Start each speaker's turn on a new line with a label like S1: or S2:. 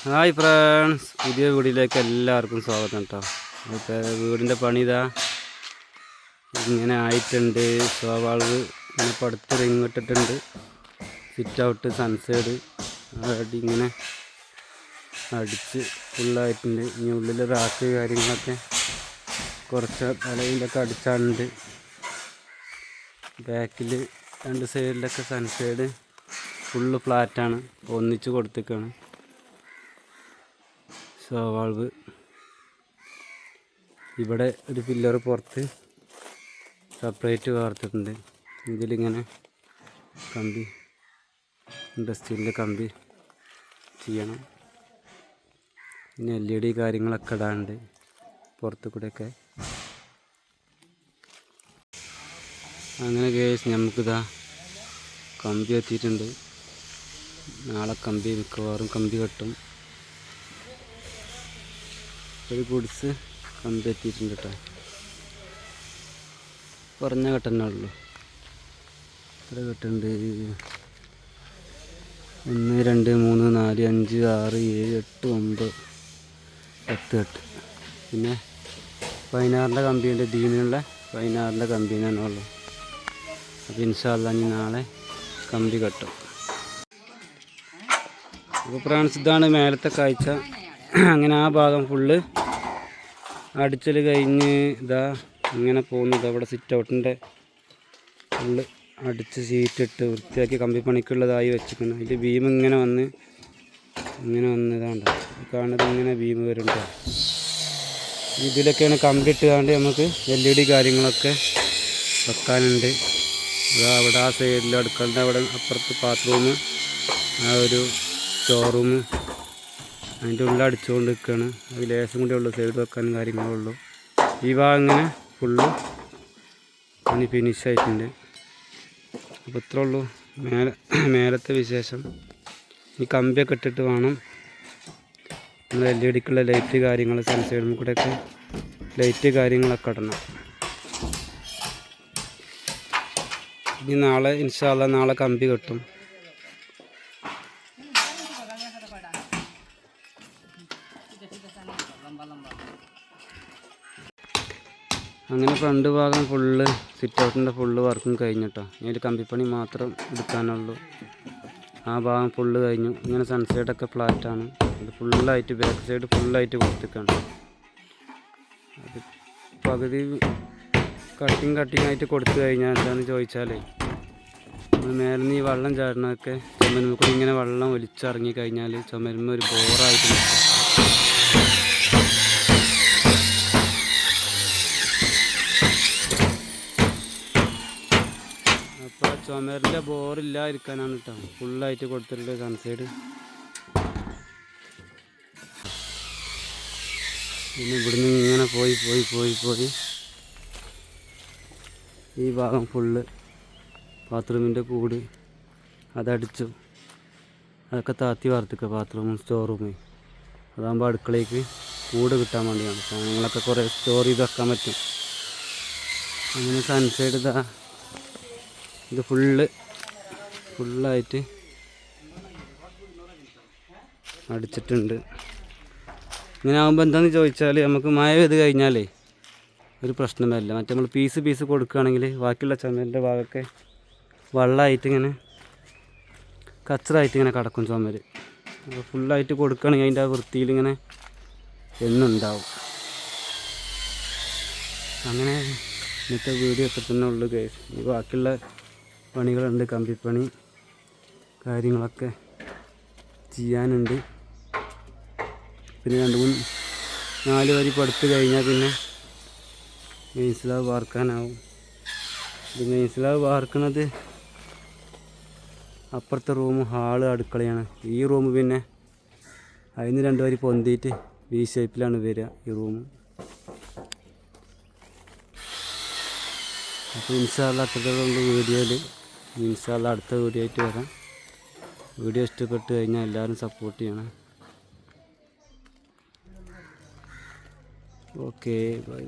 S1: Hi friends, പുതിയ വീടിലേക്ക് എല്ലാവർക്കും സ്വാഗതം കേട്ടോ. അപ്പോൾ വീടിൻ്റെ പണി ഇതാ ഇങ്ങനെ ആയിട്ടുണ്ട്. വാൾവ് ഇങ്ങനെ പടുത്ത് റിങ്ങിട്ടിട്ടുണ്ട്. സിറ്റ് ഔട്ട്, സൺസൈഡ് ഇങ്ങനെ അടിച്ച് ഫുള്ളായിട്ടുണ്ട്. ഇനി ഉള്ളിൽ റാക്ക് കാര്യങ്ങളൊക്കെ കുറച്ച് തലയിലൊക്കെ അടിച്ചാണ്ട്. ബാക്കിൽ രണ്ട് സൈഡിലൊക്കെ സൺസൈഡ് ഫുള്ള് ഫ്ലാറ്റാണ്, ഒന്നിച്ച് കൊടുത്തേക്കാണ്. വാൾവ് ഇവിടെ ഒരു പില്ലർ പുറത്ത് സെപ്പറേറ്റ് വാർത്തിട്ടുണ്ട്. ഇതിലിങ്ങനെ കമ്പി, ഇൻഡസ്ട്രിയിലെ കമ്പി ചെയ്യണം. പിന്നെ LED കാര്യങ്ങളൊക്കെ ഇടാനുണ്ട് പുറത്ത് കൂടെയൊക്കെ. അങ്ങനെ കേസ് നമുക്കിതാ കമ്പി എത്തിയിട്ടുണ്ട്. നാളെ കമ്പി മിക്കവാറും കമ്പി കെട്ടും. ഒരു ഗുഡ്സ് കമ്പി എത്തിയിട്ടുണ്ട് കേട്ടോ. കുറഞ്ഞ കെട്ടന്നെ ഉള്ളൂ. ഇവിടെ കെട്ടുണ്ട് 1 2 3 4 5 6 7 8 9 10 കെട്ട്. പിന്നെ 16ൻ്റെ കമ്പിയുണ്ട്. ദീനുള്ള 16ൻ്റെ കമ്പി തന്നെ ഉള്ളൂ. അപ്പോൾ ഇൻഷാ അല്ലാഹ് ഇനി നാളെ കമ്പി കെട്ടും. അപ്പോൾ ഫ്രണ്ട്സ്, ഇതാണ് മേലത്തെ കാഴ്ച. അങ്ങനെ ആ ഭാഗം ഫുള്ള് അടിച്ചൽ കഴിഞ്ഞ് ഇതാ ഇങ്ങനെ പോകുന്നത്. അവിടെ സിറ്റ് ഔട്ടിൻ്റെ ഫുള്ള് അടിച്ച് ഷീറ്റിട്ട് വൃത്തിയാക്കി കമ്പിപ്പണിക്കുള്ളതായി വെച്ചിരിക്കുന്നു. അതിൽ ബീം ഇങ്ങനെ വന്നതാണ്ട് കാണുന്നത്. ഇങ്ങനെ ബീം വരുന്നുണ്ടോ. ഇതിലൊക്കെയാണ് കമ്പി ഇട്ടുകൊണ്ട് നമുക്ക് LED കാര്യങ്ങളൊക്കെ വെക്കാനുണ്ട്. അതാ അവിടെ ആ സൈഡിൽ അടുക്കളുടെ അവിടെ അപ്പുറത്ത് ബാത്റൂം, ആ ഒരു സ്റ്റോറൂം, അതിൻ്റെ ഉള്ളിൽ അടിച്ചുകൊണ്ട് നിൽക്കുകയാണ്. അത് ലേശം കൂടെ ഉള്ളൂ സൈഡ് വെക്കാനും കാര്യങ്ങളുള്ളൂ. ഈ ഭാഗം ഇങ്ങനെ ഫുള്ള് പണി ഫിനിഷ് ആയിട്ടുണ്ട്. അപ്പോൾ ഇത്രേ ഉള്ളൂ മേലത്തെ വിശേഷം. ഈ കമ്പിയൊക്കെ ഇട്ടിട്ട് വേണം നമ്മൾ LED ലൈറ്റ് കാര്യങ്ങൾ, സൺസൈഡിൽ കൂടെയൊക്കെ ലൈറ്റ് കാര്യങ്ങളൊക്കെ ഇടണം. ഇനി നാളെ ഇൻഷാ അല്ലാഹ് നാളെ കമ്പി കെട്ടും. അങ്ങനെ ഫ്രണ്ട് ഭാഗം ഫുള്ള് സിറ്റ് ഔട്ടിൻ്റെ ഫുള്ള് വർക്കും കഴിഞ്ഞിട്ടോ. ഇതിൽ കമ്പിപ്പണി മാത്രം എടുക്കാനുള്ളൂ. ആ ഭാഗം ഫുള്ള് കഴിഞ്ഞു. ഇങ്ങനെ സൺസൈഡൊക്കെ ഫ്ലാറ്റാണ്. അത് ഫുള്ളായിട്ട് ബാക്ക് സൈഡ് ഫുള്ളായിട്ട് കൊടുത്തേക്കാണ്. അത് പകുതി കട്ടിങ് ആയിട്ട് കൊടുത്തു കഴിഞ്ഞാൽ എന്താണെന്ന് ചോദിച്ചാലേ, മേലെ നിന്ന് ഈ വെള്ളം ചാടണമൊക്കെ ചുമരുമ്മ കൂടി ഇങ്ങനെ വെള്ളം ഒലിച്ചിറങ്ങി കഴിഞ്ഞാൽ ചുമരുമ്മ ഒരു ബോറായിട്ട് നിൽക്കും. അപ്പോൾ ചുമരിൻ്റെ ബോറില്ലാതിരിക്കാനാണ് കേട്ടോ ഫുള്ളായിട്ട് കൊടുത്തിട്ടുള്ളത് സൺസൈഡ്. പിന്നെ ഇവിടുന്ന് ഇങ്ങനെ പോയി ഈ ഭാഗം ഫുള്ള് ബാത്റൂമിൻ്റെ കൂട് അതടിച്ചു. അതൊക്കെ താത്തി വാർത്തിക്കുക. ബാത്റൂമും സ്റ്റോറൂമേ അതാകുമ്പോൾ അടുക്കളയ്ക്ക് കൂട് കിട്ടാൻ വേണ്ടിയാണ്. സാധനങ്ങളൊക്കെ കുറേ സ്റ്റോർ ചെയ്ത് വെക്കാൻ പറ്റും. അങ്ങനെ സൺസൈഡ് ഇതാ ഇത് ഫുള്ളായിട്ട് അടിച്ചിട്ടുണ്ട്. ഇങ്ങനെ ആകുമ്പോൾ എന്താണെന്ന് ചോദിച്ചാൽ, നമുക്ക് മഴ പെയ്ത് കഴിഞ്ഞാലേ ഒരു പ്രശ്നമല്ല. മറ്റേ നമ്മൾ പീസ് കൊടുക്കുകയാണെങ്കിൽ ബാക്കിയുള്ള ചുമരിൻ്റെ ഭാഗമൊക്കെ വെള്ളമായിട്ട് ഇങ്ങനെ കച്ചറായിട്ട് ഇങ്ങനെ കിടക്കും ചുമര്. അപ്പോൾ ഫുള്ളായിട്ട് കൊടുക്കുകയാണെങ്കിൽ അതിൻ്റെ ആ വൃത്തിയിൽ ഇങ്ങനെ എന്നുണ്ടാവും. അങ്ങനെ ഇന്നത്തെ വീഡിയോ ഒക്കെ തന്നെ ഉള്ളു ഗൈസ്. ഈ ബാക്കിയുള്ള പണികളുണ്ട്, കമ്പിപ്പണി കാര്യങ്ങളൊക്കെ ചെയ്യാനുണ്ട്. പിന്നെ 2 3 4 വരി പടുത്ത് കഴിഞ്ഞാൽ പിന്നെ മെയിൻ സ്ലാബ് വാർക്കാനാവും. ഇത് മെയിൻ സ്ലാബ് വാർക്കണത് അപ്പുറത്തെ റൂം ഹാള് അടുക്കളയാണ്. ഈ റൂം പിന്നെ അതിന് 2 വരി പൊന്തിയിട്ട് V ഷേപ്പിലാണ് വരിക ഈ റൂം. അപ്പോൾ ഇൻഷാ അല്ലാഹ് അത്രയുള്ള വീഡിയോയിൽ ഇൻഷാ അല്ലാഹ് അടുത്ത വീഡിയോ ആയിട്ട് വരാം. വീഡിയോ ഇഷ്ടപ്പെട്ട് കഴിഞ്ഞാൽ എല്ലാവരും സപ്പോർട്ട് ചെയ്യണം. Okay, by.